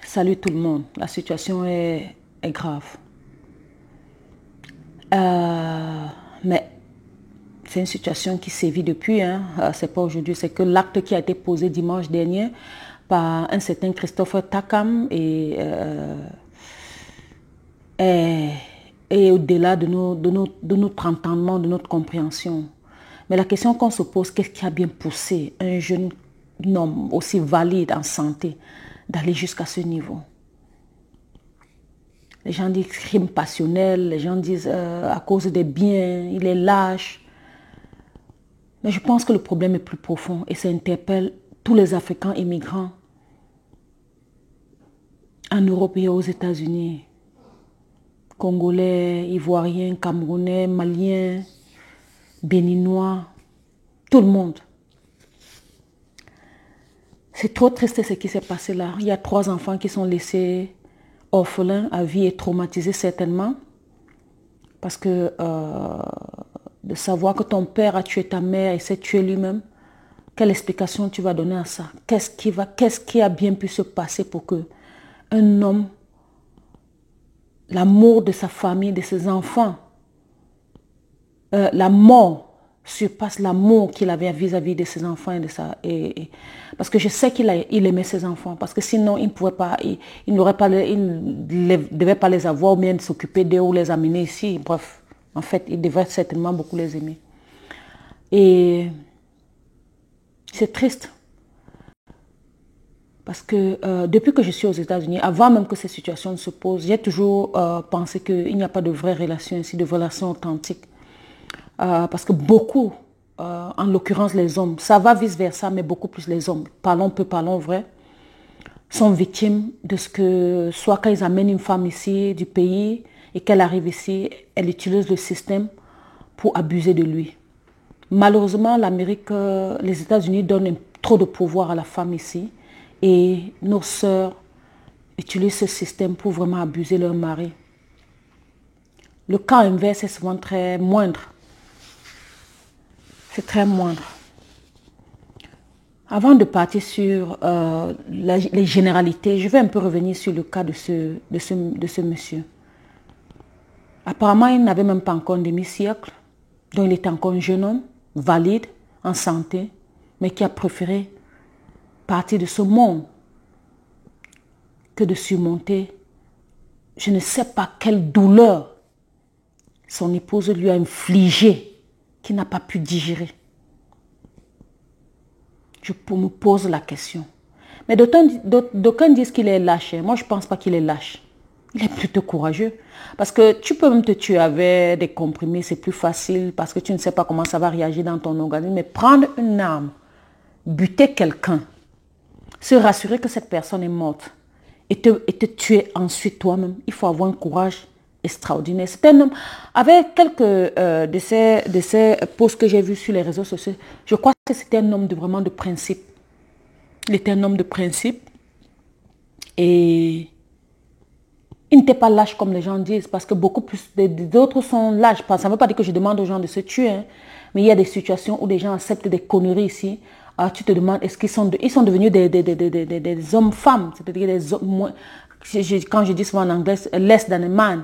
Salut tout le monde. La situation est grave. Mais c'est une situation qui sévit depuis. C'est pas aujourd'hui. C'est que l'acte qui a été posé dimanche dernier par un certain Christopher Takam est, est au-delà de notre entendement, de notre compréhension. Mais la question qu'on se pose, qu'est-ce qui a bien poussé un jeune homme aussi valide en santé d'aller jusqu'à ce niveau? Les gens disent crime passionnel, les gens disent à cause des biens, il est lâche. Mais je pense que le problème est plus profond et ça interpelle tous les Africains immigrants en Europe et aux États-Unis. Congolais, Ivoiriens, Camerounais, Maliens, Béninois, tout le monde. C'est trop triste ce qui s'est passé là. Il y a 3 enfants qui sont laissés orphelins à vie et traumatisés certainement. Parce que de savoir que ton père a tué ta mère et s'est tué lui-même, quelle explication tu vas donner à ça? Qu'est-ce qui a bien pu se passer pour que un homme, l'amour de sa famille, de ses enfants, la mort surpasse l'amour qu'il avait vis-à-vis de ses enfants et de ça. Parce que je sais il aimait ses enfants, parce que sinon il ne pouvait pas, il ne devait pas les avoir ou bien s'occuper d'eux ou les amener ici. Bref, en fait, il devait certainement beaucoup les aimer. Et c'est triste. Parce que depuis que je suis aux États-Unis, avant même que ces situations ne se posent, j'ai toujours pensé qu'il n'y a pas de vraie relation ici, de relation authentique. Parce que beaucoup, en l'occurrence les hommes, ça va vice-versa, mais beaucoup plus les hommes, parlons peu, parlons vrai, sont victimes de ce que, soit quand ils amènent une femme ici du pays et qu'elle arrive ici, elle utilise le système pour abuser de lui. Malheureusement, l'Amérique, les États-Unis donnent trop de pouvoir à la femme ici et nos sœurs utilisent ce système pour vraiment abuser leur mari. Le cas inverse est souvent très moindre. C'est très moindre. Avant de partir sur les généralités, je vais un peu revenir sur le cas de ce monsieur. Apparemment, il n'avait même pas encore un demi-siècle, donc il était encore un jeune homme, valide, en santé, mais qui a préféré partir de ce monde que de surmonter, je ne sais pas quelle douleur son épouse lui a infligée, qu'il n'a pas pu digérer. Je me pose la question. Mais d'aucuns disent qu'il est lâche. Moi, je ne pense pas qu'il est lâche. Il est plutôt courageux. Parce que tu peux même te tuer avec des comprimés, c'est plus facile parce que tu ne sais pas comment ça va réagir dans ton organisme. Mais prendre une arme, buter quelqu'un, se rassurer que cette personne est morte et te tuer ensuite toi-même, il faut avoir un courage extraordinaire. C'est un homme, avec quelques de ces posts que j'ai vus sur les réseaux sociaux, je crois que c'était un homme vraiment de principe. Il était un homme de principe et il n'était pas lâche comme les gens disent, parce que beaucoup plus d'autres sont lâches. Ça ne veut pas dire que je demande aux gens de se tuer, hein, mais il y a des situations où des gens acceptent des conneries ici. Alors, tu te demandes, est-ce qu'ils sont, ils sont devenus des hommes-femmes, c'est-à-dire des hommes, quand je dis souvent en anglais, less than a man.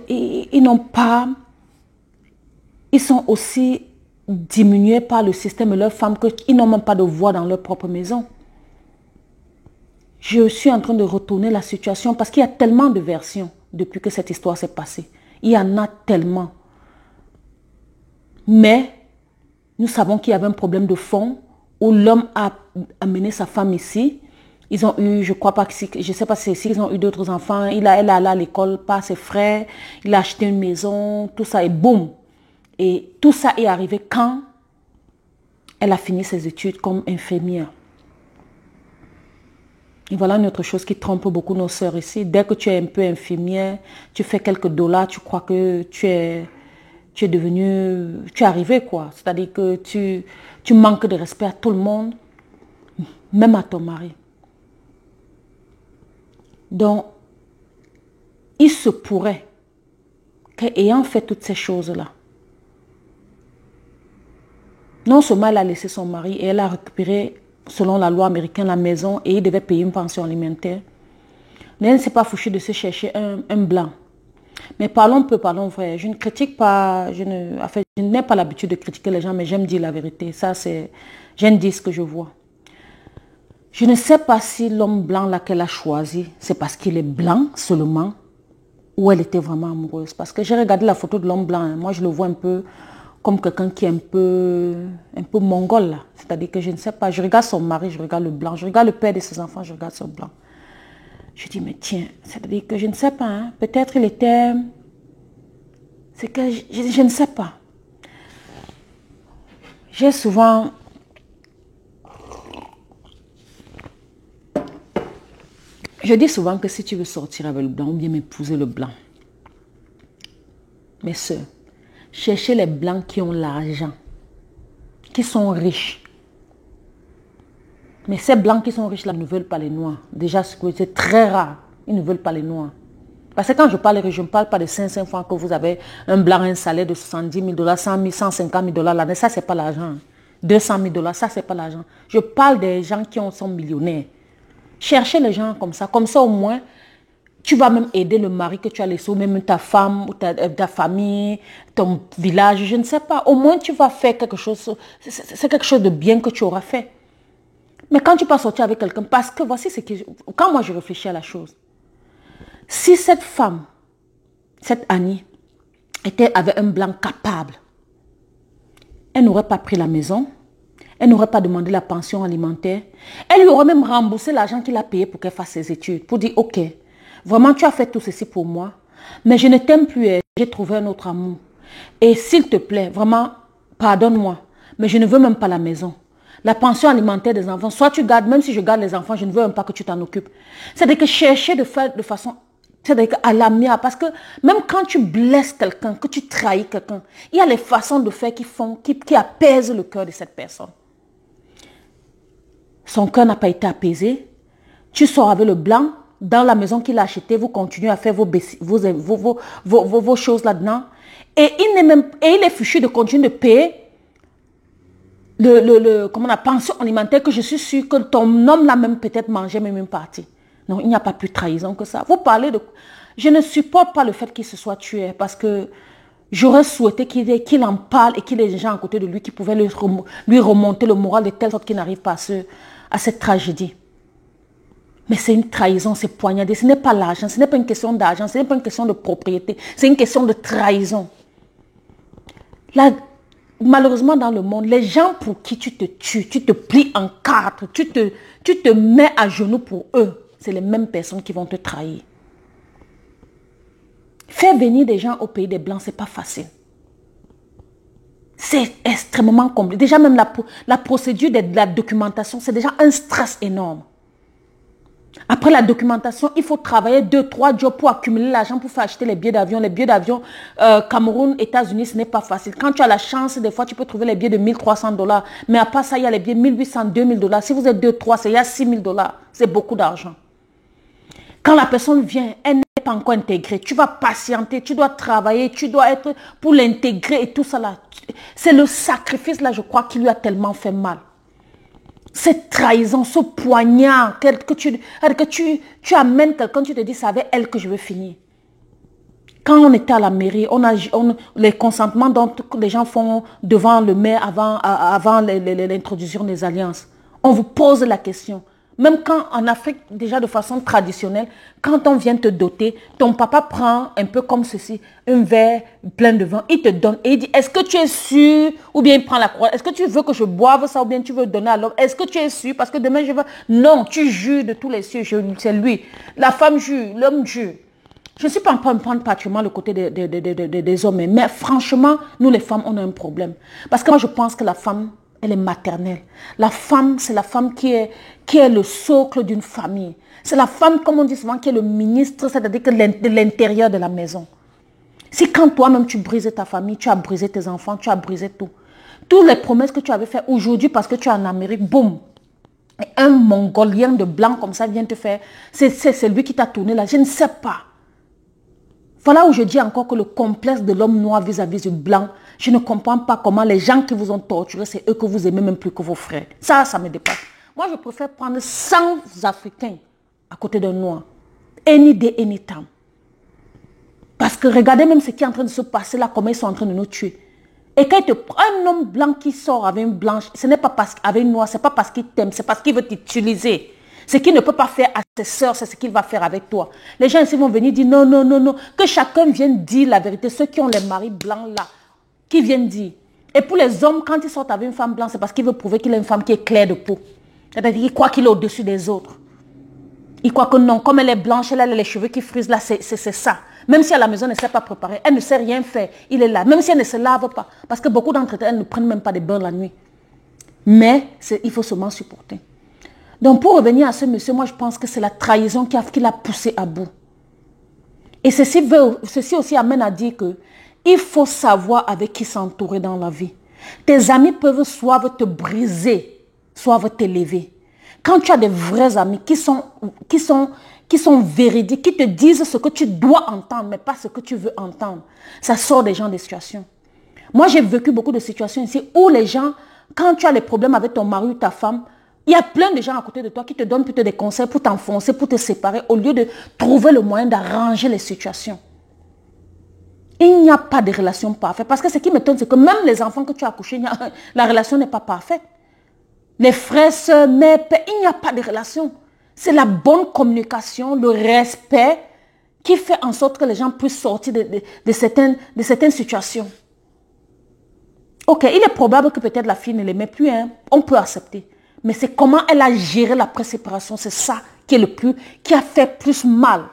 Ils n'ont pas, ils sont aussi diminués par le système et leurs femmes qu'ils n'ont même pas de voix dans leur propre maison. Je suis en train de retourner la situation parce qu'il y a tellement de versions depuis que cette histoire s'est passée. Il y en a tellement. Mais nous savons qu'il y avait un problème de fond où l'homme a amené sa femme ici. Ils ont eu, je crois pas que je sais pas si ils ont eu d'autres enfants. Elle est allée à l'école par ses frères. Il a acheté une maison, tout ça et boum. Et tout ça est arrivé quand elle a fini ses études comme infirmière. Et voilà une autre chose qui trompe beaucoup nos sœurs ici. Dès que tu es un peu infirmière, tu fais quelques dollars, tu crois que tu es devenu, tu es arrivé quoi. C'est-à-dire que tu manques de respect à tout le monde, même à ton mari. Donc, il se pourrait qu'ayant fait toutes ces choses-là, non seulement elle a laissé son mari et elle a récupéré, selon la loi américaine, la maison et il devait payer une pension alimentaire. Mais elle ne s'est pas fichue de se chercher un blanc. Mais parlons peu, parlons vrai. Je ne critique pas, en fait, je n'ai pas l'habitude de critiquer les gens, mais j'aime dire la vérité. Ça, c'est, j'aime dire ce que je vois. Je ne sais pas si l'homme blanc là qu'elle a choisi, c'est parce qu'il est blanc seulement, ou elle était vraiment amoureuse. Parce que j'ai regardé la photo de l'homme blanc, hein. Moi je le vois un peu comme quelqu'un qui est un peu mongol là. C'est-à-dire que je ne sais pas, je regarde son mari, je regarde le blanc, je regarde le père de ses enfants, je regarde son blanc. Je dis, mais tiens, c'est-à-dire que je ne sais pas, hein. Peut-être il était... C'est que je ne sais pas. J'ai souvent... Je dis souvent que si tu veux sortir avec le blanc ou bien m'épouser le blanc, mes soeurs, cherchez les blancs qui ont l'argent, qui sont riches. Mais ces blancs qui sont riches là ne veulent pas les noirs. Déjà, c'est très rare. Ils ne veulent pas les noirs. Parce que quand je parle riche, je ne parle pas de 500 francs que vous avez un blanc, un salaire de 70 000 $, 100 000, 150 000 $ l'année. Ça, ce n'est pas l'argent. 200 000 $, ça, ce n'est pas l'argent. Je parle des gens qui sont millionnaires. Cherchez les gens comme ça. Comme ça, au moins, tu vas même aider le mari que tu as laissé, ou même ta femme, ou ta famille, ton village, je ne sais pas. Au moins, tu vas faire quelque chose. C'est quelque chose de bien que tu auras fait. Mais quand tu peux sortir avec quelqu'un, parce que voici ce que... Quand moi, je réfléchis à la chose. Si cette femme, cette Annie, avait un blanc capable, elle n'aurait pas pris la maison. Elle n'aurait pas demandé la pension alimentaire. Elle lui aurait même remboursé l'argent qu'il a payé pour qu'elle fasse ses études. Pour dire, ok, vraiment tu as fait tout ceci pour moi, mais je ne t'aime plus, j'ai trouvé un autre amour. Et s'il te plaît, vraiment, pardonne-moi, mais je ne veux même pas la maison. La pension alimentaire des enfants, soit tu gardes, même si je garde les enfants, je ne veux même pas que tu t'en occupes. C'est-à-dire que chercher de faire de façon... C'est-à-dire à l'amiable, parce que même quand tu blesses quelqu'un, que tu trahis quelqu'un, il y a les façons de faire qui apaisent le cœur de cette personne. Son cœur n'a pas été apaisé. Tu sors avec le blanc dans la maison qu'il a achetée. Vous continuez à faire vos choses là-dedans. Et il est fichu de continuer de payer la pension alimentaire que je suis sûre que ton homme l'a même peut-être mangé, même une partie. Non, il n'y a pas plus trahison que ça. Vous parlez de... Je ne supporte pas le fait qu'il se soit tué parce que j'aurais souhaité qu'il en parle et qu'il y ait des gens à côté de lui qui pouvaient lui remonter le moral de telle sorte qu'il n'arrive pas à cette tragédie. Mais c'est une trahison, c'est poignardé. Ce n'est pas l'argent, ce n'est pas une question d'argent, ce n'est pas une question de propriété, c'est une question de trahison. Là, malheureusement dans le monde, les gens pour qui tu te tues, tu te plies en quatre, tu te mets à genoux pour eux, c'est les mêmes personnes qui vont te trahir. Faire venir des gens au pays des Blancs, ce n'est pas facile. C'est extrêmement compliqué. Déjà même la procédure de la documentation, c'est déjà un stress énorme. Après la documentation, il faut travailler 2-3 jobs pour accumuler l'argent pour faire acheter les billets d'avion. Les billets d'avion Cameroun, États-Unis, ce n'est pas facile. Quand tu as la chance, des fois, tu peux trouver les billets de 1300 $. Mais à part ça, il y a les billets 1800, 2000 $. Si vous êtes 2-3, il y a 6000 $. C'est beaucoup d'argent. Quand la personne vient, elle n'est pas encore intégrée. Tu vas patienter, tu dois travailler, tu dois être pour l'intégrer et tout ça là. C'est le sacrifice là, je crois, qui lui a tellement fait mal. Cette trahison, ce poignard que tu amènes quelqu'un, tu te dis, c'est avec elle que je veux finir. Quand on était à la mairie, les consentements dont les gens font devant le maire avant l'introduction des alliances, on vous pose la question. Même quand en Afrique, déjà de façon traditionnelle, quand on vient te doter, ton papa prend un peu comme ceci, un verre plein de vin, il te donne et il dit, est-ce que tu es sûr? Ou bien il prend la croix, est-ce que tu veux que je boive ça ou bien tu veux donner à l'homme? Est-ce que tu es sûr? Parce que demain je veux... Non, tu jures de tous les cieux, c'est lui. La femme jure, l'homme jure. Je ne suis pas en train de prendre particulièrement le côté des hommes, mais franchement, nous les femmes, on a un problème. Parce que moi je pense que la femme... elle est maternelle. La femme, c'est la femme qui est le socle d'une famille. C'est la femme, comme on dit souvent, qui est le ministre, c'est-à-dire que de l'intérieur de la maison. Si quand toi-même tu brises ta famille, tu as brisé tes enfants, tu as brisé tout. Toutes les promesses que tu avais faites aujourd'hui parce que tu es en Amérique, boum. Et un Mongolien de blanc comme ça vient te faire, c'est lui qui t'a tourné là, je ne sais pas. Voilà où je dis encore que le complexe de l'homme noir vis-à-vis du blanc, je ne comprends pas comment les gens qui vous ont torturé, c'est eux que vous aimez même plus que vos frères. Ça me dépasse. Moi, je préfère prendre 100 Africains à côté d'un noir. any day, anytime. Parce que regardez même ce qui est en train de se passer là, comment ils sont en train de nous tuer. Et quand il te prend un homme blanc qui sort avec une blanche, ce n'est pas parce qu'avec une noire, ce n'est pas parce qu'il t'aime, c'est parce qu'il veut t'utiliser. Ce qu'il ne peut pas faire à ses sœurs, c'est ce qu'il va faire avec toi. Les gens ici vont venir dire non, non, non, non. Que chacun vienne dire la vérité. Ceux qui ont les maris blancs là, qui viennent dire. Et pour les hommes, quand ils sortent avec une femme blanche, c'est parce qu'il veut prouver qu'il a une femme qui est claire de peau. C'est-à-dire qu'il croit qu'il est au-dessus des autres. Il croit que non, comme elle est blanche, elle a les cheveux qui frisent là, c'est ça. Même si à la maison, elle ne sait pas préparer, elle ne sait rien faire, il est là. Même si elle ne se lave pas, parce que beaucoup d'entre elles ne prennent même pas de bain la nuit. Mais il faut seulement supporter. Donc pour revenir à ce monsieur, moi je pense que c'est la trahison qui l'a poussé à bout. Et ceci aussi amène à dire que il faut savoir avec qui s'entourer dans la vie. Tes amis peuvent soit te briser, soit t'élever. Quand tu as des vrais amis qui sont véridiques, qui te disent ce que tu dois entendre, mais pas ce que tu veux entendre, ça sort des gens des situations. Moi, j'ai vécu beaucoup de situations ici où les gens, quand tu as les problèmes avec ton mari ou ta femme, il y a plein de gens à côté de toi qui te donnent plutôt des conseils pour t'enfoncer, pour te séparer, au lieu de trouver le moyen d'arranger les situations. Il n'y a pas de relation parfaite. Parce que ce qui m'étonne, c'est que même les enfants que tu as accouchés, la relation n'est pas parfaite. Les frères, sœurs, mères, pères, il n'y a pas de relation. C'est la bonne communication, le respect qui fait en sorte que les gens puissent sortir de certaines situations. Ok, il est probable que peut-être la fille ne l'aimait plus, hein. On peut accepter. Mais c'est comment elle a géré la pré-séparation, c'est ça qui a fait plus mal.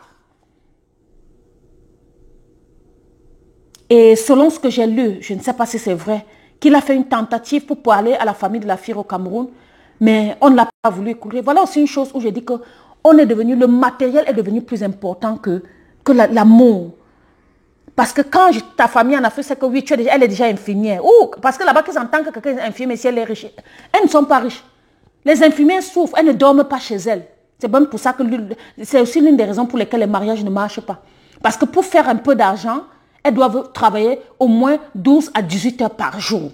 Et selon ce que j'ai lu, je ne sais pas si c'est vrai, qu'il a fait une tentative pour parler à la famille de la fille au Cameroun, mais on ne l'a pas voulu écouter. Voilà aussi une chose où j'ai dit que le matériel est devenu plus important que l'amour. Parce que quand ta famille en Afrique, c'est que oui, elle est déjà infirmière. Ou parce que là-bas, qu'ils entendent que quelqu'un est infirmière, si elle est riche, elles ne sont pas riches. Les infirmières souffrent, elles ne dorment pas chez elles. C'est même pour ça que c'est aussi l'une des raisons pour lesquelles les mariages ne marchent pas. Parce que pour faire un peu d'argent, elles doivent travailler au moins 12 à 18 heures par jour.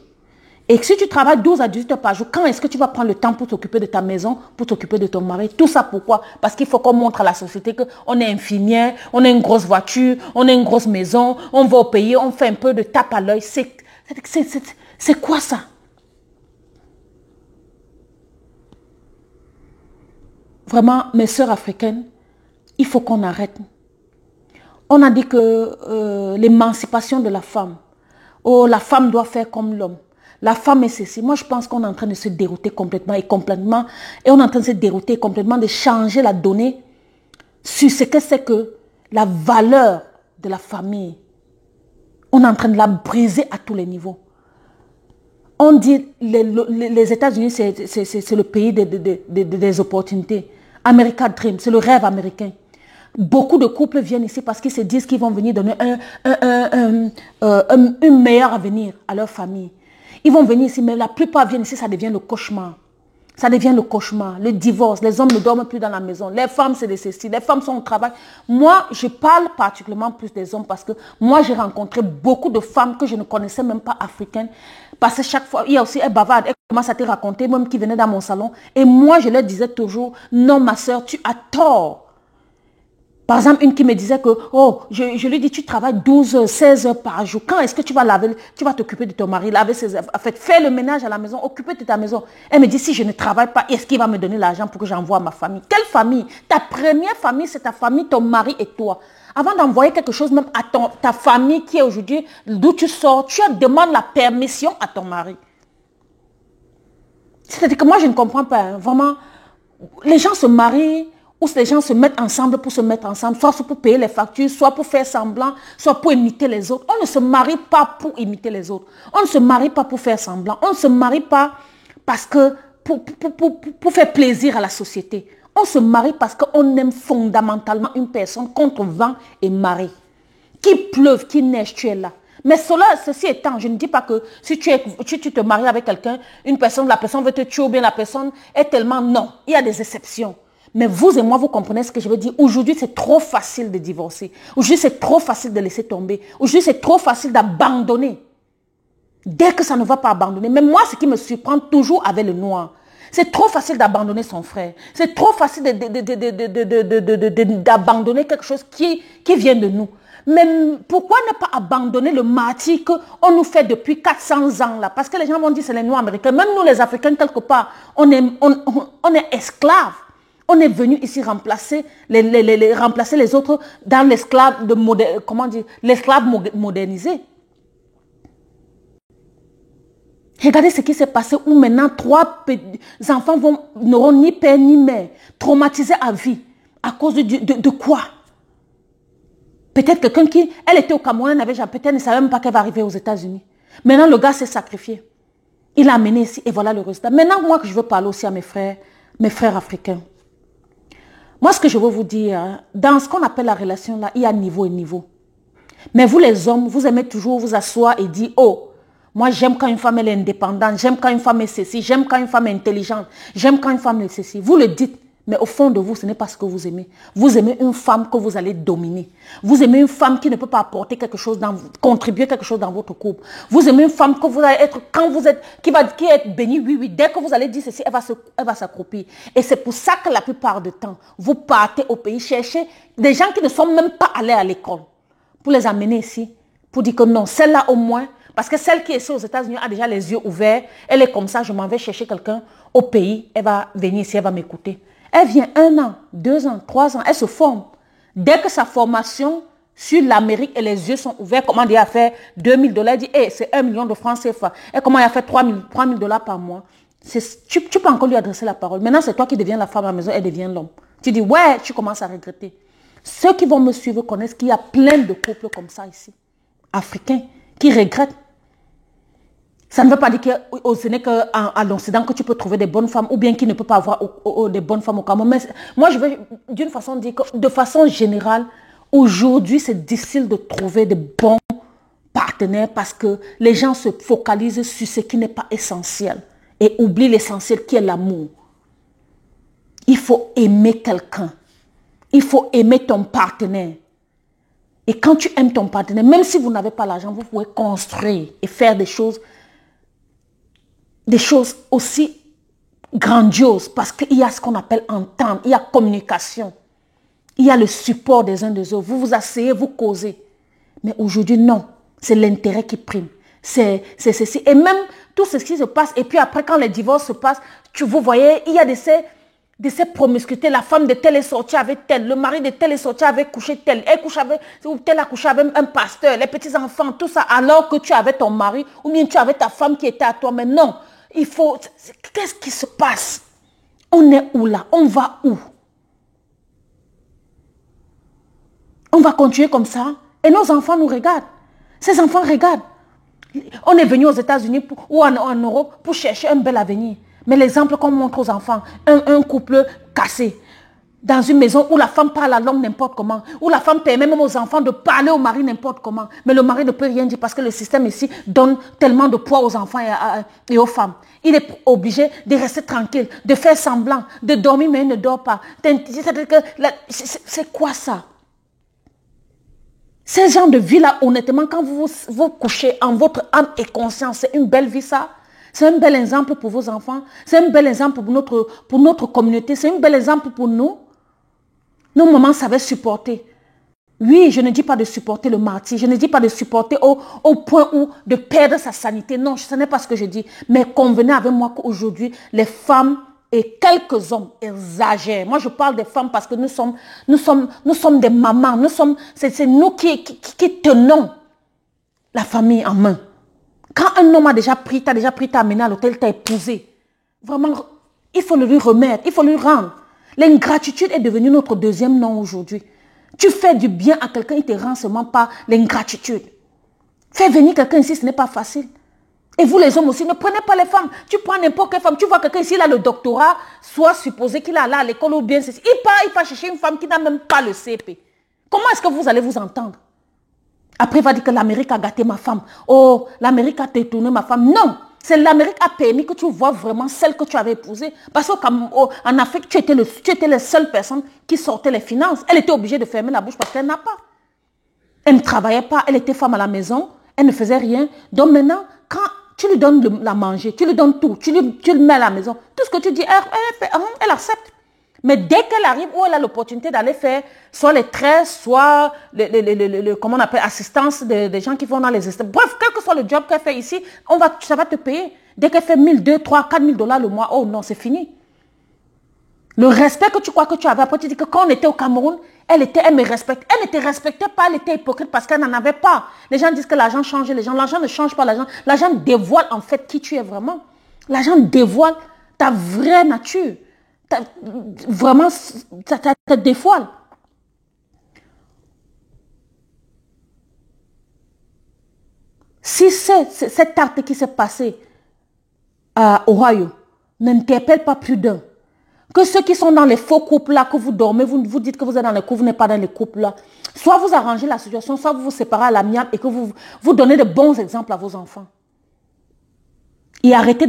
Et si tu travailles 12 à 18 heures par jour, quand est-ce que tu vas prendre le temps pour t'occuper de ta maison, pour t'occuper de ton mari? Tout ça pourquoi? Parce qu'il faut qu'on montre à la société qu'on est infirmière, on a une grosse voiture, on a une grosse maison, on va au pays, on fait un peu de tape à l'œil. C'est quoi ça? Vraiment, mes sœurs africaines, il faut qu'on arrête. On a dit que l'émancipation de la femme, oh, la femme doit faire comme l'homme. La femme est ceci. Moi, je pense qu'on est en train de se dérouter complètement, et on est en train de se dérouter complètement, de changer la donnée sur ce que c'est que la valeur de la famille. On est en train de la briser à tous les niveaux. On dit les États-Unis, c'est le pays des opportunités. America Dream, c'est le rêve américain. Beaucoup de couples viennent ici parce qu'ils se disent qu'ils vont venir donner un meilleur avenir à leur famille. Ils vont venir ici, mais la plupart viennent ici, ça devient le cauchemar. Ça devient le cauchemar, le divorce. Les hommes ne dorment plus dans la maison. Les femmes, c'est des ceci. Les femmes sont au travail. Moi, je parle particulièrement plus des hommes parce que moi, j'ai rencontré beaucoup de femmes que je ne connaissais même pas africaines. Parce que chaque fois, il y a aussi un bavard. Elle commence à te raconter, même qui venait dans mon salon. Et moi, je leur disais toujours, non, ma soeur, tu as tort. Par exemple, une qui me disait que, oh, je lui dis, tu travailles 12 heures, 16 heures par jour. Quand est-ce que tu vas laver, tu vas t'occuper de ton mari, laver ses affaires, en fait, faire le ménage à la maison, occuper de ta maison. Elle me dit, si je ne travaille pas, est-ce qu'il va me donner l'argent pour que j'envoie à ma famille? Quelle famille? Ta première famille, c'est ta famille, ton mari et toi. Avant d'envoyer quelque chose même à ta famille qui est aujourd'hui, d'où tu sors, tu demandes la permission à ton mari. C'est-à-dire que moi, je ne comprends pas. Hein, vraiment, les gens se marient, ou les gens se mettent ensemble pour se mettre ensemble, soit pour payer les factures, soit pour faire semblant, soit pour imiter les autres. On ne se marie pas pour imiter les autres. On ne se marie pas pour faire semblant. On ne se marie pas parce que pour faire plaisir à la société. On se marie parce qu'on aime fondamentalement une personne contre vent et marée. Qu'il pleuve, qu'il neige, tu es là. Mais ceci étant, je ne dis pas que si tu te maries avec quelqu'un, la personne veut te tuer ou bien la personne est tellement... Non, il y a des exceptions. Mais vous et moi, vous comprenez ce que je veux dire. Aujourd'hui, c'est trop facile de divorcer. Aujourd'hui, c'est trop facile de laisser tomber. Aujourd'hui, c'est trop facile d'abandonner. Dès que ça ne va pas abandonner. Même moi, ce qui me surprend toujours avec le noir, C'est trop facile d'abandonner son frère. C'est trop facile d'abandonner quelque chose qui vient de nous. Mais pourquoi ne pas abandonner le martyr qu'on nous fait depuis 400 ans là? Parce que les gens vont dire c'est les Noirs américains. Même nous les Africains, quelque part, on est esclaves. On est venu ici remplacer les autres dans l'esclave l'esclave modernisé. Regardez ce qui s'est passé où maintenant 3 enfants n'auront ni père ni mère, traumatisés à vie. À cause de quoi? Peut-être quelqu'un elle était au Cameroun, peut-être ne savait même pas qu'elle va arriver aux États-Unis. Maintenant, le gars s'est sacrifié. Il l'a amené ici et voilà le résultat. Maintenant, moi, que je veux parler aussi à mes frères africains. Moi, ce que je veux vous dire, dans ce qu'on appelle la relation là, il y a niveau et niveau. Mais vous les hommes, vous aimez toujours vous asseoir et dire, oh, moi j'aime quand une femme elle est indépendante, j'aime quand une femme est ceci, j'aime quand une femme est intelligente, j'aime quand une femme est ceci. Vous le dites, mais au fond de vous, ce n'est pas ce que vous aimez. Vous aimez une femme que vous allez dominer. Vous aimez une femme qui ne peut pas apporter quelque chose, contribuer quelque chose dans votre couple. Vous aimez une femme que vous allez être, qui est bénie, oui, dès que vous allez dire ceci, elle va s'accroupir. Et c'est pour ça que la plupart du temps, vous partez au pays chercher des gens qui ne sont même pas allés à l'école pour les amener ici, pour dire que non, celle-là au moins, parce que celle qui est ici aux États-Unis a déjà les yeux ouverts, elle est comme ça, je m'en vais chercher quelqu'un au pays, elle va venir ici, elle va m'écouter. Elle vient 1 an, 2 ans, 3 ans, elle se forme. Dès que sa formation sur l'Amérique et les yeux sont ouverts, comment dire à faire $2000, elle dit, hey, c'est 1 million de francs CFA. Et comment il a fait $3000 par mois. Tu peux encore lui adresser la parole. Maintenant, c'est toi qui deviens la femme à la maison, elle devient l'homme. Tu dis, ouais, tu commences à regretter. Ceux qui vont me suivre connaissent qu'il y a plein de couples comme ça ici, africains, qui regrettent. Ça ne veut pas dire que ce n'est qu'à l'Occident que tu peux trouver des bonnes femmes ou bien qu'il ne peut pas avoir des bonnes femmes au Cameroun. Mais moi, je veux d'une façon dire que de façon générale, aujourd'hui, c'est difficile de trouver de bons partenaires parce que les gens se focalisent sur ce qui n'est pas essentiel et oublient l'essentiel qui est l'amour. Il faut aimer quelqu'un. Il faut aimer ton partenaire. Et quand tu aimes ton partenaire, même si vous n'avez pas l'argent, vous pouvez construire et faire des choses aussi grandioses parce qu'il y a ce qu'on appelle entente, il y a communication, il y a le support des uns des autres. Vous vous asseyez, vous causez. Mais aujourd'hui, non. C'est l'intérêt qui prime. C'est ceci. Et même tout ce qui se passe, et puis après, quand les divorces se passent, vous voyez, il y a de ces promiscuités. La femme de tel est sortie avec tel, le mari de tel est sorti avec couché tel, tel a couché avec un pasteur, les petits-enfants, tout ça, alors que tu avais ton mari, ou bien tu avais ta femme qui était à toi. Mais non, qu'est-ce qui se passe? On est où là? On va où? On va continuer comme ça? Et nos enfants nous regardent. Ces enfants regardent. On est venu aux États-Unis ou en Europe pour chercher un bel avenir. Mais l'exemple qu'on montre aux enfants, un couple cassé, dans une maison où la femme parle la langue n'importe comment, où la femme permet même aux enfants de parler au mari n'importe comment, mais le mari ne peut rien dire parce que le système ici donne tellement de poids aux enfants et aux femmes. Il est obligé de rester tranquille, de faire semblant, de dormir mais il ne dort pas. C'est quoi ça? Ces gens de vie-là, honnêtement, quand vous couchez en votre âme et conscience, c'est une belle vie ça. C'est un bel exemple pour vos enfants. C'est un bel exemple pour notre communauté. C'est un bel exemple pour nous. Nos mamans savaient supporter. Oui, je ne dis pas de supporter le martyr. Je ne dis pas de supporter au point où de perdre sa sanité. Non, ce n'est pas ce que je dis. Mais convenez avec moi qu'aujourd'hui, les femmes et quelques hommes exagèrent. Moi, je parle des femmes parce que nous sommes des mamans. C'est nous qui tenons la famille en main. Quand un homme t'a déjà pris, t'a amené à l'hôtel, t'a épousé, vraiment, il faut le lui remettre, il faut lui rendre. L'ingratitude est devenue notre deuxième nom aujourd'hui. Tu fais du bien à quelqu'un, il te rend seulement pas l'ingratitude. Faire venir quelqu'un ici, ce n'est pas facile. Et vous les hommes aussi, ne prenez pas les femmes. Tu prends n'importe quelle femme. Tu vois quelqu'un ici, il a le doctorat, soit supposé qu'il a là à l'école ou bien ceci. Il part chercher une femme qui n'a même pas le CP. Comment est-ce que vous allez vous entendre? Après, il va dire que l'Amérique a gâté ma femme. Oh, l'Amérique a détourné ma femme. Non, c'est l'Amérique a permis que tu vois vraiment celle que tu avais épousée. Parce qu'en Afrique, tu étais la seule personne qui sortait les finances. Elle était obligée de fermer la bouche parce qu'elle n'a pas. Elle ne travaillait pas, elle était femme à la maison, elle ne faisait rien. Donc maintenant, quand Tu lui donnes la manger, tu lui donnes tout, tu le mets à la maison. Tout ce que tu dis, elle accepte. Mais dès qu'elle arrive où elle a l'opportunité d'aller faire soit les tresses, soit comment on appelle, assistance des gens qui vont dans les estampes. Bref, quel que soit le job qu'elle fait ici, ça va te payer. Dès qu'elle fait 1 000, 2 000, 3 000, 4 000 $ le mois, oh non, c'est fini. Le respect que tu crois que tu avais, après tu dis que quand on était au Cameroun, elle me respecte. Elle ne te respectait pas, elle était hypocrite parce qu'elle n'en avait pas. Les gens disent que l'argent change les gens. L'argent ne change pas l'argent. L'argent dévoile en fait qui tu es vraiment. L'argent dévoile ta vraie nature. Vraiment, ça te dévoile. Si cet acte qui s'est passé à Ohio n'interpelle pas plus d'un, que ceux qui sont dans les faux couples là, que vous dormez, vous dites que vous êtes dans les couples, vous n'êtes pas dans les couples là, soit vous arrangez la situation, soit vous vous séparez à l'amiable et que vous donnez de bons exemples à vos enfants. Et arrêtez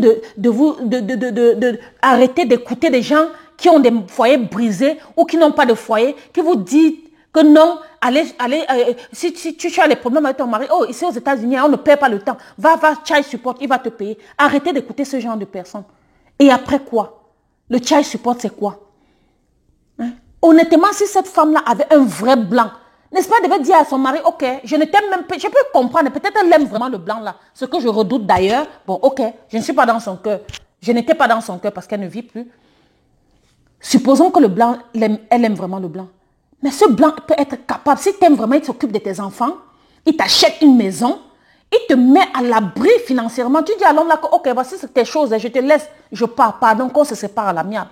arrêtez d'écouter des gens qui ont des foyers brisés ou qui n'ont pas de foyer, qui vous disent que non, si tu as les problèmes avec ton mari, oh, ici aux États-Unis, on ne perd pas le temps. Va, child support, il va te payer. Arrêtez d'écouter ce genre de personnes. Et après quoi? Le child support, c'est quoi? Hein? Honnêtement, si cette femme-là avait un vrai blanc, n'est-ce pas, elle devait dire à son mari, ok, je ne t'aime même pas, je peux comprendre, peut-être elle aime vraiment le blanc là, ce que je redoute d'ailleurs, bon, ok, je ne suis pas dans son cœur, je n'étais pas dans son cœur parce qu'elle ne vit plus. Supposons que le blanc, elle aime vraiment le blanc. Mais ce blanc peut être capable, si tu aimes vraiment, il s'occupe de tes enfants, il t'achète une maison, il te met à l'abri financièrement. Tu dis à l'homme là, ok, voici tes choses, je te laisse, je pars, pardon, qu'on se sépare à l'amiable.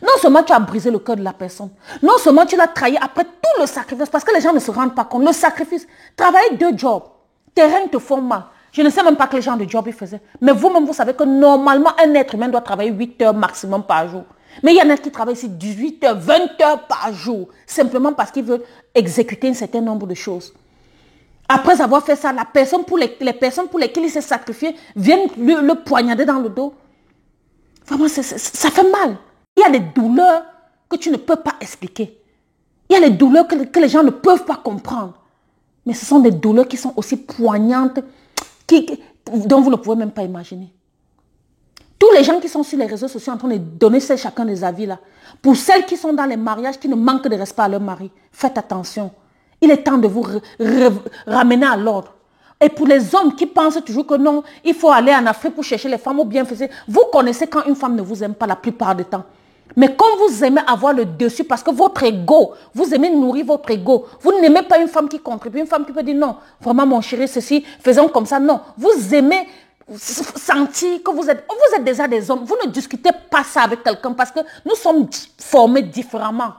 Non seulement tu as brisé le cœur de la personne, non seulement tu l'as trahi après tout le sacrifice, parce que les gens ne se rendent pas compte, le sacrifice, travailler 2 jobs, tes règnes te font mal. Je ne sais même pas quel genre de job il faisait. Mais vous-même, vous savez que normalement, un être humain doit travailler 8 heures maximum par jour. Mais il y en a qui travaillent ici 18 heures, 20 heures par jour, simplement parce qu'ils veulent exécuter un certain nombre de choses. Après avoir fait ça, les personnes pour lesquelles il s'est sacrifié viennent le poignarder dans le dos. Vraiment, ça fait mal. Il y a des douleurs que tu ne peux pas expliquer. Il y a des douleurs que les gens ne peuvent pas comprendre. Mais ce sont des douleurs qui sont aussi poignantes, dont vous ne pouvez même pas imaginer. Tous les gens qui sont sur les réseaux sociaux en train de donner chacun des avis là. Pour celles qui sont dans les mariages, qui ne manquent de respect à leur mari, faites attention. Il est temps de vous ramener à l'ordre. Et pour les hommes qui pensent toujours que non, il faut aller en Afrique pour chercher les femmes ou bien faire. Vous connaissez quand une femme ne vous aime pas la plupart du temps. Mais quand vous aimez avoir le dessus, parce que votre ego, vous aimez nourrir votre ego. Vous n'aimez pas une femme qui contribue, une femme qui peut dire non, vraiment mon chéri, ceci, faisons comme ça. Non, vous aimez sentir que vous êtes déjà des hommes. Vous ne discutez pas ça avec quelqu'un parce que nous sommes formés différemment.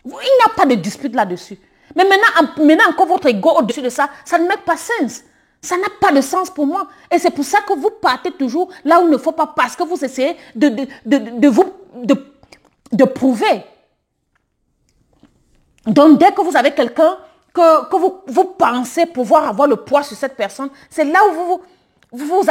Il n'y a pas de dispute là-dessus. Mais maintenant encore votre ego au-dessus de ça, ça ne met pas sens. Ça n'a pas de sens pour moi. Et c'est pour ça que vous partez toujours là où il ne faut pas, parce que vous essayez de prouver. Donc dès que vous avez quelqu'un que vous pensez pouvoir avoir le poids sur cette personne, c'est là où vous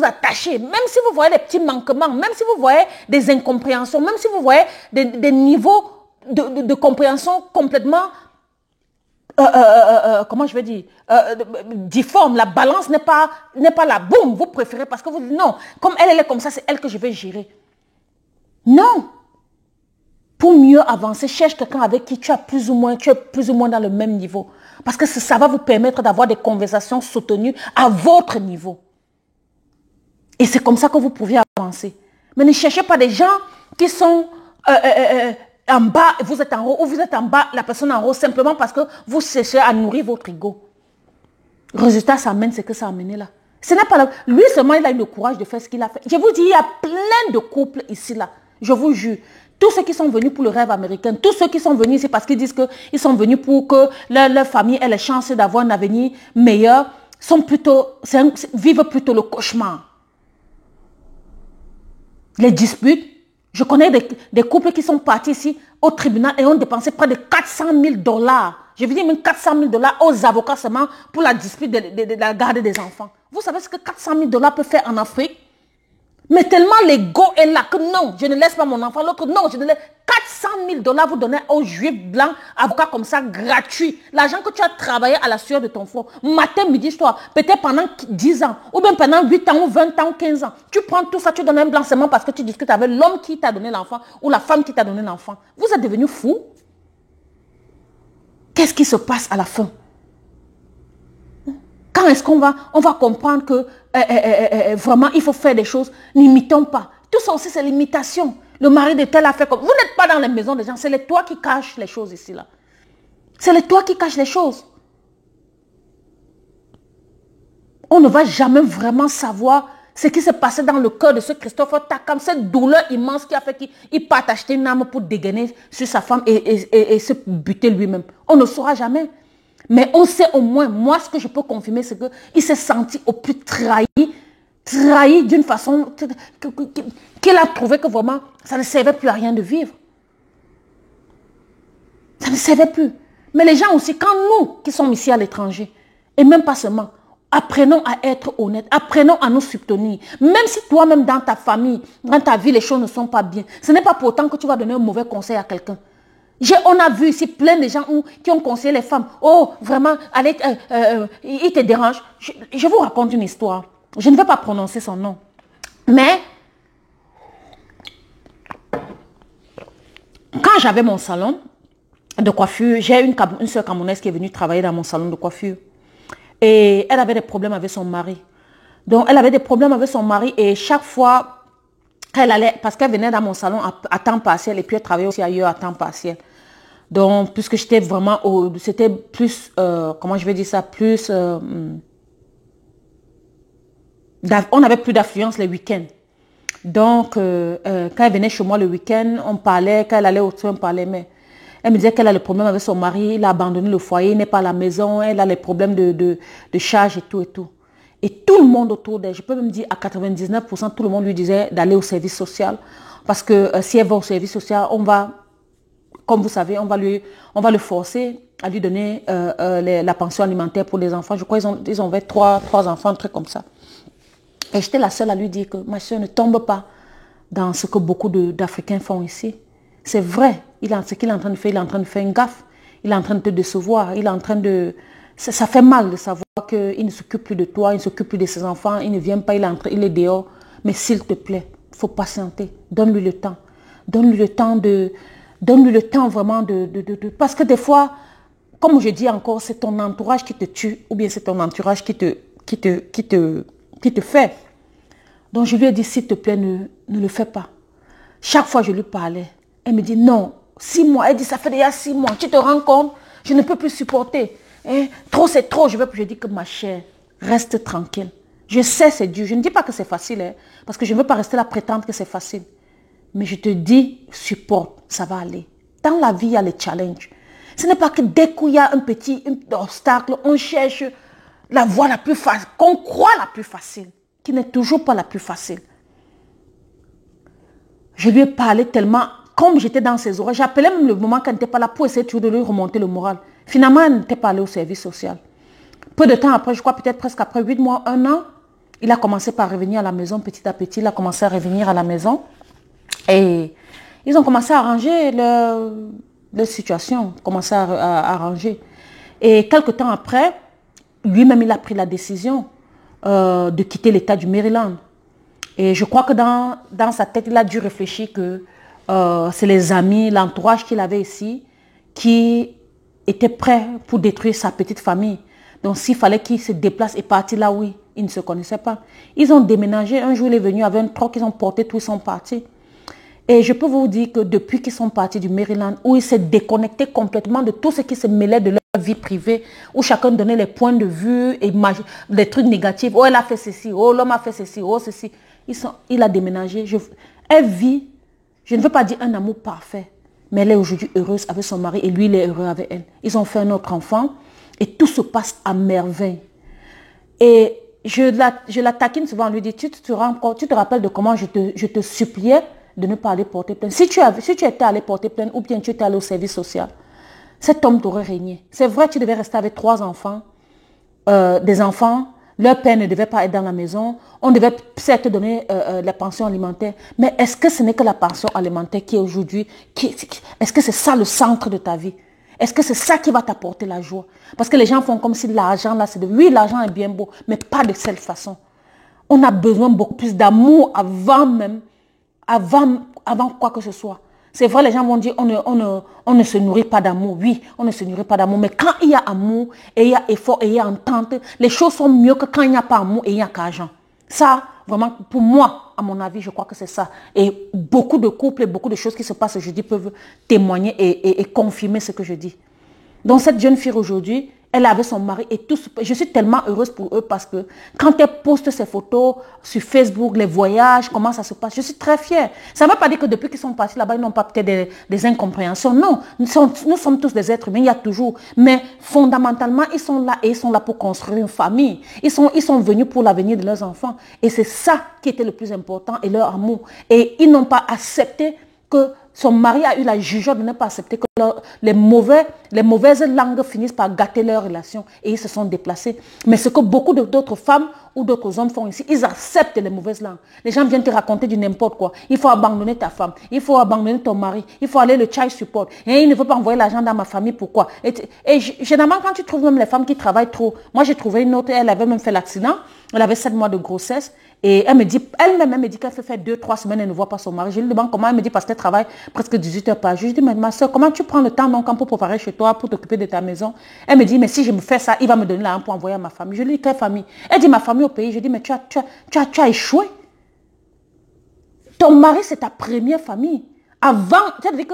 attachez. Même si vous voyez des petits manquements, même si vous voyez des incompréhensions, même si vous voyez des niveaux de compréhension complètement comment je vais dire, difforme, la balance n'est pas là, boum, vous préférez parce que vous dites non, comme elle est comme ça, c'est elle que je vais gérer. Non. Pour mieux avancer, cherche quelqu'un avec qui tu es plus ou moins dans le même niveau. Parce que ça va vous permettre d'avoir des conversations soutenues à votre niveau. Et c'est comme ça que vous pouvez avancer. Mais ne cherchez pas des gens qui sont en bas, vous êtes en haut, ou vous êtes en bas, la personne en haut, simplement parce que vous cherchez à nourrir votre ego. Résultat, ça amène ce que ça a amené là. Ce n'est pas là. Lui seulement, il a eu le courage de faire ce qu'il a fait. Je vous dis, il y a plein de couples ici là. Je vous jure. Tous ceux qui sont venus pour le rêve américain, tous ceux qui sont venus ici parce qu'ils disent qu'ils sont venus pour que leur famille ait la chance d'avoir un avenir meilleur, vivent plutôt le cauchemar. Les disputes. Je connais des couples qui sont partis ici au tribunal et ont dépensé près de 400 000 $. Je veux dire même 400 000 $ aux avocats seulement pour la dispute de la garde des enfants. Vous savez ce que 400 000 $ peut faire en Afrique? Mais tellement l'ego est là que non, je ne laisse pas mon enfant. L'autre, non, je ne laisse 400 000 $ vous donner aux juifs blancs, avocats comme ça, gratuit. L'argent que tu as travaillé à la sueur de ton front, matin, midi, soir, peut-être pendant 10 ans, ou bien pendant 8 ans, ou 20 ans, ou 15 ans. Tu prends tout ça, tu donnes un blanc seulement parce que tu discutes avec l'homme qui t'a donné l'enfant, ou la femme qui t'a donné l'enfant. Vous êtes devenus fous. Qu'est-ce qui se passe à la fin? Quand est-ce qu'on va comprendre que vraiment il faut faire des choses? N'imitons pas. Tout ça aussi c'est l'imitation. Le mari de tel a fait comme... Vous n'êtes pas dans les maisons des gens, c'est les toi qui cachent les choses ici là. C'est les toi qui cachent les choses. On ne va jamais vraiment savoir ce qui s'est passé dans le cœur de ce Christopher Takam, cette douleur immense qui a fait qu'il part acheter une arme pour dégainer sur sa femme et se buter lui-même. On ne saura jamais. Mais on sait au moins, moi ce que je peux confirmer, c'est qu'il s'est senti au plus trahi d'une façon qu'il a trouvé que vraiment ça ne servait plus à rien de vivre. Ça ne servait plus. Mais les gens aussi, quand nous qui sommes ici à l'étranger, et même pas seulement, apprenons à être honnêtes, apprenons à nous subtenir. Même si toi-même dans ta famille, dans ta vie, les choses ne sont pas bien, ce n'est pas pour autant que tu vas donner un mauvais conseil à quelqu'un. On a vu ici plein de gens qui ont conseillé les femmes. Oh, vraiment, allez, il te dérange. Je vous raconte une histoire. Je ne vais pas prononcer son nom. Mais, quand j'avais mon salon de coiffure, j'ai une soeur camerounaise qui est venue travailler dans mon salon de coiffure. Et elle avait des problèmes avec son mari. Donc, elle avait des problèmes avec son mari et chaque fois... Elle allait, parce qu'elle venait dans mon salon à temps partiel et puis elle travaillait aussi ailleurs à temps partiel. Donc, puisque j'étais vraiment, c'était plus, comment je vais dire ça, plus, on avait plus d'affluence les week-ends. Donc, quand elle venait chez moi le week-end, on parlait, quand elle allait au train, on parlait, mais elle me disait qu'elle a le problème avec son mari, il a abandonné le foyer, il n'est pas à la maison, elle a les problèmes de charge et tout et tout. Et tout le monde autour d'elle, je peux même dire à 99%, tout le monde lui disait d'aller au service social. Parce que si elle va au service social, on va, comme vous savez, on va le forcer à lui donner la pension alimentaire pour les enfants. Je crois qu'ils ont trois enfants, un truc comme ça. Et j'étais la seule à lui dire que ma soeur ne tombe pas dans ce que beaucoup d'Africains font ici. C'est vrai, ce qu'il est en train de faire, il est en train de faire une gaffe. Il est en train de te décevoir, il est en train de... Ça fait mal de savoir qu'il ne s'occupe plus de toi, il ne s'occupe plus de ses enfants, il ne vient pas, il est dehors. Mais s'il te plaît, il faut patienter. Donne-lui le temps. Donne-lui le temps vraiment parce que des fois, comme je dis encore, c'est ton entourage qui te tue ou bien c'est ton entourage qui te fait. Donc je lui ai dit, s'il te plaît, ne le fais pas. Chaque fois je lui parlais, elle me dit non, 6 mois. Elle dit, ça fait déjà 6 mois. Tu te rends compte? Je ne peux plus supporter. Hein? Trop, c'est trop. Je dis que ma chère, reste tranquille. Je sais, c'est dur. Je ne dis pas que c'est facile, hein, parce que je ne veux pas rester là prétendre que c'est facile. Mais je te dis, supporte, ça va aller. Dans la vie, il y a les challenges. Ce n'est pas que dès qu'il y a un petit obstacle, on cherche la voie la plus facile, qu'on croit la plus facile, qui n'est toujours pas la plus facile. Je lui ai parlé tellement, comme j'étais dans ses oreilles, j'appelais même le moment qu'elle n'était pas là pour essayer toujours de lui remonter le moral. Finalement, elle n'était pas allée au service social. Peu de temps après, je crois peut-être presque après 8 mois, 1 an, il a commencé par revenir à la maison petit à petit. Il a commencé à revenir à la maison. Et ils ont commencé à arranger leur situation, commencé à arranger. Et quelque temps après, lui-même, il a pris la décision de quitter l'État du Maryland. Et je crois que dans sa tête, il a dû réfléchir que c'est les amis, l'entourage qu'il avait ici qui étaient prêts pour détruire sa petite famille. Donc s'il fallait qu'il se déplace et partir là où ils ne se connaissaient pas. Ils ont déménagé. Un jour, il est venu avec un troc, ils ont porté tout, ils sont partis. Et je peux vous dire que depuis qu'ils sont partis du Maryland, où ils s'est déconnecté complètement de tout ce qui se mêlait de leur vie privée, où chacun donnait les points de vue et des trucs négatifs. Oh, elle a fait ceci, oh, l'homme a fait ceci, oh, ceci. Il a déménagé. Elle vit, je ne veux pas dire un amour parfait, mais elle est aujourd'hui heureuse avec son mari et lui, il est heureux avec elle. Ils ont fait un autre enfant et tout se passe à merveille. Et je la taquine souvent, on lui dit, tu te rappelles de comment je te suppliais de ne pas aller porter plainte. Si tu étais allé porter plainte ou bien tu étais allé au service social, cet homme t'aurait régné. C'est vrai, tu devais rester avec 3 enfants, des enfants Leur père ne devait pas être dans la maison. On devait certes donner la pension alimentaire. Mais est-ce que ce n'est que la pension alimentaire qui est aujourd'hui... Est-ce que c'est ça le centre de ta vie? Est-ce que c'est ça qui va t'apporter la joie? Parce que les gens font comme si l'argent là, c'est de... Oui, l'argent est bien beau, mais pas de cette façon. On a besoin beaucoup plus d'amour avant quoi que ce soit. C'est vrai, les gens vont dire, on ne se nourrit pas d'amour. Oui, on ne se nourrit pas d'amour. Mais quand il y a amour, et il y a effort, et il y a entente, les choses sont mieux que quand il n'y a pas amour et il n'y a qu'argent. Ça, vraiment, pour moi, à mon avis, je crois que c'est ça. Et beaucoup de couples et beaucoup de choses qui se passent aujourd'hui peuvent témoigner et confirmer ce que je dis. Donc, cette jeune fille aujourd'hui, elle avait son mari et tout. Je suis tellement heureuse pour eux parce que quand elle poste ses photos sur Facebook, les voyages, comment ça se passe, je suis très fière. Ça ne veut pas dire que depuis qu'ils sont partis là-bas, ils n'ont pas peut-être des incompréhensions. Non, nous sommes tous des êtres humains, il y a toujours. Mais fondamentalement, ils sont là et ils sont là pour construire une famille. Ils sont venus pour l'avenir de leurs enfants. Et c'est ça qui était le plus important et leur amour. Et ils n'ont pas accepté que son mari a eu la jugeote de ne pas accepter que les mauvaises langues finissent par gâter leur relation et ils se sont déplacés. Mais ce que beaucoup d'autres femmes ou d'autres hommes font ici, ils acceptent les mauvaises langues. Les gens viennent te raconter du n'importe quoi. Il faut abandonner ta femme, il faut abandonner ton mari, il faut aller le child support. Et il ne veut pas envoyer l'argent dans ma famille, pourquoi? Et généralement, quand tu trouves même les femmes qui travaillent trop, moi j'ai trouvé une autre, elle avait même fait l'accident, elle avait 7 mois de grossesse. Et elle me dit, elle-même me dit qu'elle fait 2-3 semaines, elle ne voit pas son mari. Je lui demande comment, elle me dit parce qu'elle travaille presque 18 heures par jour. Je lui dis, mais ma soeur, comment tu prends le temps donc pour préparer chez toi, pour t'occuper de ta maison? Elle me dit, mais si je me fais ça, il va me donner l'argent pour envoyer à ma famille. Je lui dis, quelle famille? Elle dit, ma famille au pays. Je dis, mais tu as échoué. Ton mari, c'est ta première famille. Avant, c'est-à-dire que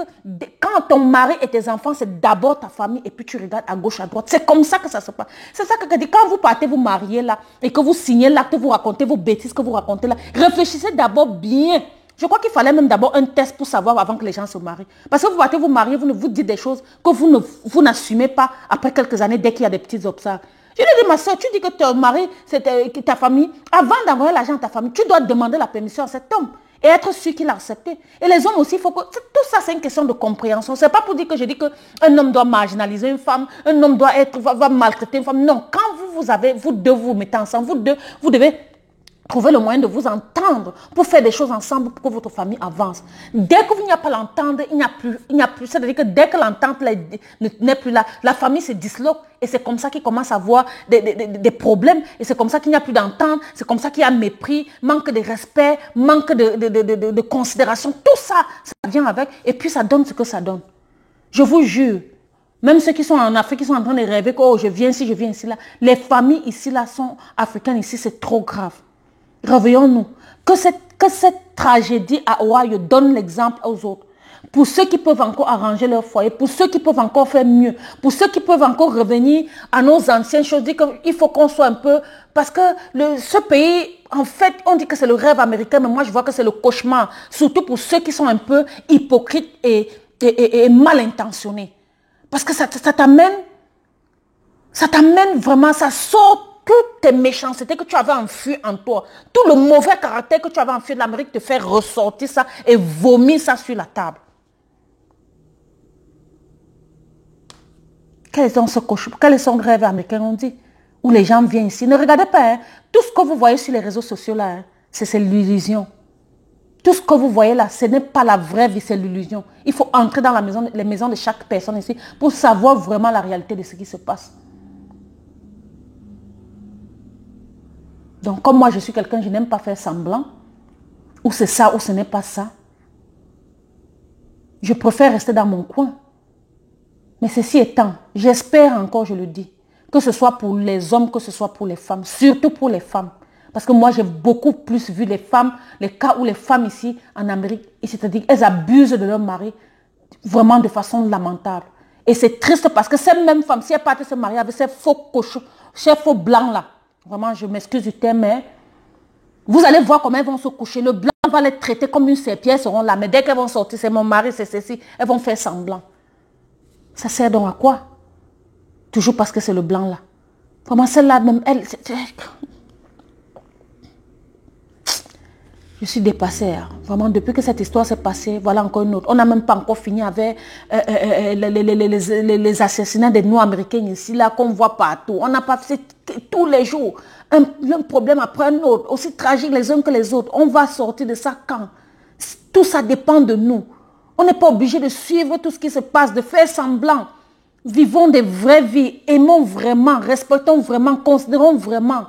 quand ton mari et tes enfants, c'est d'abord ta famille et puis tu regardes à gauche, à droite. C'est comme ça que ça se passe. C'est ça que quand vous partez vous marier là et que vous signez l'acte, vous racontez vos bêtises que vous racontez là, réfléchissez d'abord bien. Je crois qu'il fallait même d'abord un test pour savoir avant que les gens se marient. Parce que vous partez vous marier, vous dites des choses que vous n'assumez pas après quelques années dès qu'il y a des petits obstacles. Je lui dis, ma soeur, tu dis que ton mari, c'est ta famille. Avant d'envoyer l'argent à ta famille, tu dois demander la permission à cet homme. Et être sûr qu'il a accepté. Et les hommes aussi, il faut que... Tout ça, c'est une question de compréhension. Ce n'est pas pour dire que je dis qu'un homme doit marginaliser une femme, un homme va maltraiter une femme. Non, quand vous deux vous mettez ensemble, vous devez trouver le moyen de vous entendre pour faire des choses ensemble pour que votre famille avance. Dès que vous n'y a pas l'entente, il n'y a plus. C'est-à-dire que dès que l'entente n'est plus là, la famille se disloque et c'est comme ça qu'il commence à avoir des problèmes et c'est comme ça qu'il n'y a plus d'entente, c'est comme ça qu'il y a mépris, manque de respect, manque de considération. Tout ça, ça vient avec et puis ça donne ce que ça donne. Je vous jure, même ceux qui sont en Afrique, qui sont en train de rêver que oh, je viens ici, là. Les familles ici, là, sont africaines ici, c'est trop grave. Réveillons-nous. Que cette tragédie à Ohio donne l'exemple aux autres. Pour ceux qui peuvent encore arranger leur foyer, pour ceux qui peuvent encore faire mieux, pour ceux qui peuvent encore revenir à nos anciennes choses, dire qu'il faut qu'on soit un peu... Parce que ce pays, en fait, on dit que c'est le rêve américain, mais moi je vois que c'est le cauchemar. Surtout pour ceux qui sont un peu hypocrites et mal intentionnés. Parce que ça t'amène vraiment, ça sort toutes tes méchancetés que tu avais enfouies en toi, tout le mauvais caractère que tu avais enfui de l'Amérique te fait ressortir ça et vomir ça sur la table. Quels sont les rêves américains, on dit, où les gens viennent ici? Ne regardez pas, hein. Tout ce que vous voyez sur les réseaux sociaux là, hein, c'est l'illusion. Tout ce que vous voyez là, ce n'est pas la vraie vie, c'est l'illusion. Il faut entrer dans les maisons de chaque personne ici pour savoir vraiment la réalité de ce qui se passe. Donc, comme moi, je suis quelqu'un, je n'aime pas faire semblant. Ou c'est ça, ou ce n'est pas ça. Je préfère rester dans mon coin. Mais ceci étant, j'espère encore, je le dis, que ce soit pour les hommes, que ce soit pour les femmes, surtout pour les femmes. Parce que moi, j'ai beaucoup plus vu les femmes, les cas où les femmes ici, en Amérique, c'est-à-dire elles abusent de leur mari, vraiment de façon lamentable. Et c'est triste parce que ces mêmes femmes, si elles partent se marier avec ces faux cochons, ces faux blancs là, vraiment, je m'excuse du terme, mais vous allez voir comment elles vont se coucher. Le blanc va les traiter comme une serpillère, elles seront là. Mais dès qu'elles vont sortir, c'est mon mari, c'est ceci, elles vont faire semblant. Ça sert donc à quoi? Toujours parce que c'est le blanc là. Vraiment, celle-là, même elle... Je suis dépassée. Hein. Vraiment, depuis que cette histoire s'est passée, voilà encore une autre. On n'a même pas encore fini avec les assassinats des Noirs américains ici, là, qu'on voit partout. On n'a pas fait tous les jours un problème après un autre, aussi tragique les uns que les autres. On va sortir de ça quand? Tout ça dépend de nous. On n'est pas obligé de suivre tout ce qui se passe, de faire semblant. Vivons des vraies vies, aimons vraiment, respectons vraiment, considérons vraiment.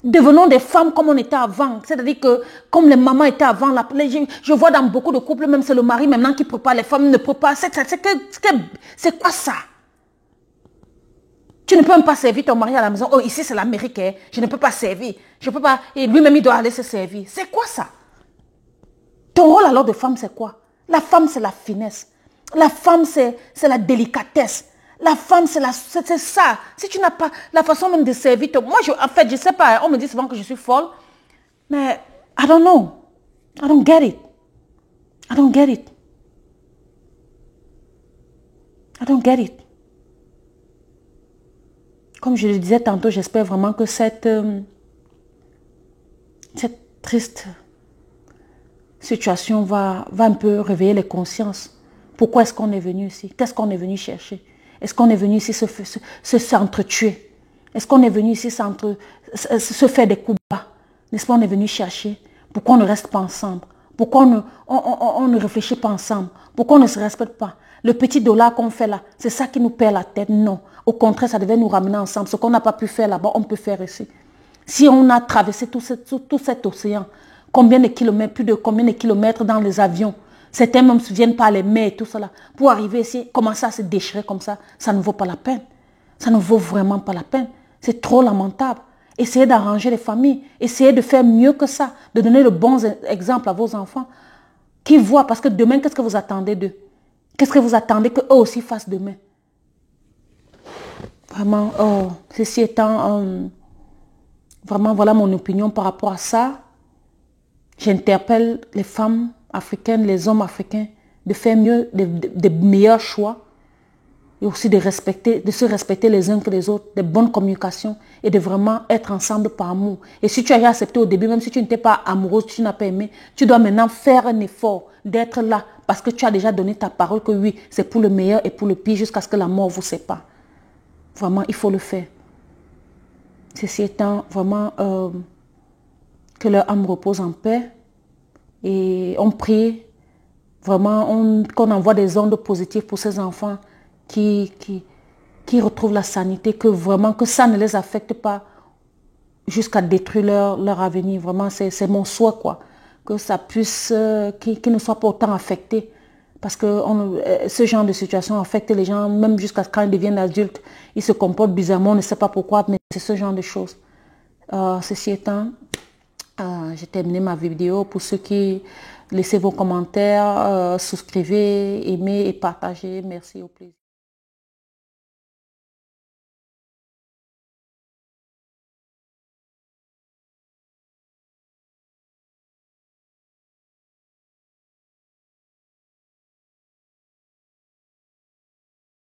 Devenons des femmes comme on était avant. C'est-à-dire que comme les mamans étaient avant, je vois dans beaucoup de couples, même c'est le mari maintenant qui prépare, les femmes ne préparent. C'est quoi ça? Tu ne peux même pas servir ton mari à la maison. Oh, ici c'est l'Amérique, hein. Je ne peux pas servir. Je peux pas. Et lui-même il doit aller se servir. C'est quoi ça? Ton rôle alors de femme c'est quoi? La femme c'est la finesse. La femme c'est la délicatesse. La femme, c'est ça. Si tu n'as pas la façon même de servir, moi, en fait, je ne sais pas, on me dit souvent que je suis folle, mais I don't know. I don't get it. I don't get it. I don't get it. Comme je le disais tantôt, j'espère vraiment que cette triste situation va un peu réveiller les consciences. Pourquoi est-ce qu'on est venu ici? Qu'est-ce qu'on est venu chercher? Est-ce qu'on est venu ici s'entretuer? Est-ce qu'on est venu ici se faire des coups bas? N'est-ce pas, on est venu chercher? Pourquoi on ne reste pas ensemble? Pourquoi on ne réfléchit pas ensemble? Pourquoi on ne se respecte pas? Le petit dollar qu'on fait là, c'est ça qui nous perd la tête? Non. Au contraire, ça devait nous ramener ensemble. Ce qu'on n'a pas pu faire là-bas, on peut faire ici. Si on a traversé tout cet océan, combien de kilomètres dans les avions? Certains même se viennent par les mers et tout cela. Pour arriver ici, commencer à se déchirer comme ça ne vaut pas la peine. Ça ne vaut vraiment pas la peine. C'est trop lamentable. Essayez d'arranger les familles. Essayez de faire mieux que ça. De donner de bons exemples à vos enfants. Qui voient, parce que demain, qu'est-ce que vous attendez d'eux? Qu'est-ce que vous attendez qu'eux aussi fassent demain? Vraiment, ceci étant... vraiment, voilà mon opinion par rapport à ça. J'interpelle les femmes africaines, les hommes africains, de faire mieux, de meilleurs choix et aussi de se respecter les uns que les autres, de bonnes communications et de vraiment être ensemble par amour. Et si tu as accepté au début, même si tu n'étais pas amoureuse, tu n'as pas aimé, tu dois maintenant faire un effort d'être là parce que tu as déjà donné ta parole que oui, c'est pour le meilleur et pour le pire jusqu'à ce que la mort vous sépare. Vraiment, il faut le faire. Ceci étant, vraiment, que leur âme repose en paix. Et on prie vraiment qu'on envoie des ondes positives pour ces enfants qui retrouvent la sanité, que vraiment que ça ne les affecte pas jusqu'à détruire leur avenir. Vraiment, c'est mon souhait, quoi. Que ça puisse, qu'ils ne soient pas autant affectés. Parce que ce genre de situation affecte les gens, même jusqu'à quand ils deviennent adultes. Ils se comportent bizarrement, on ne sait pas pourquoi, mais c'est ce genre de choses. Ceci étant... j'ai terminé ma vidéo. Pour ceux qui laissez vos commentaires, souscrivez, aimez et partagez. Merci, au plaisir.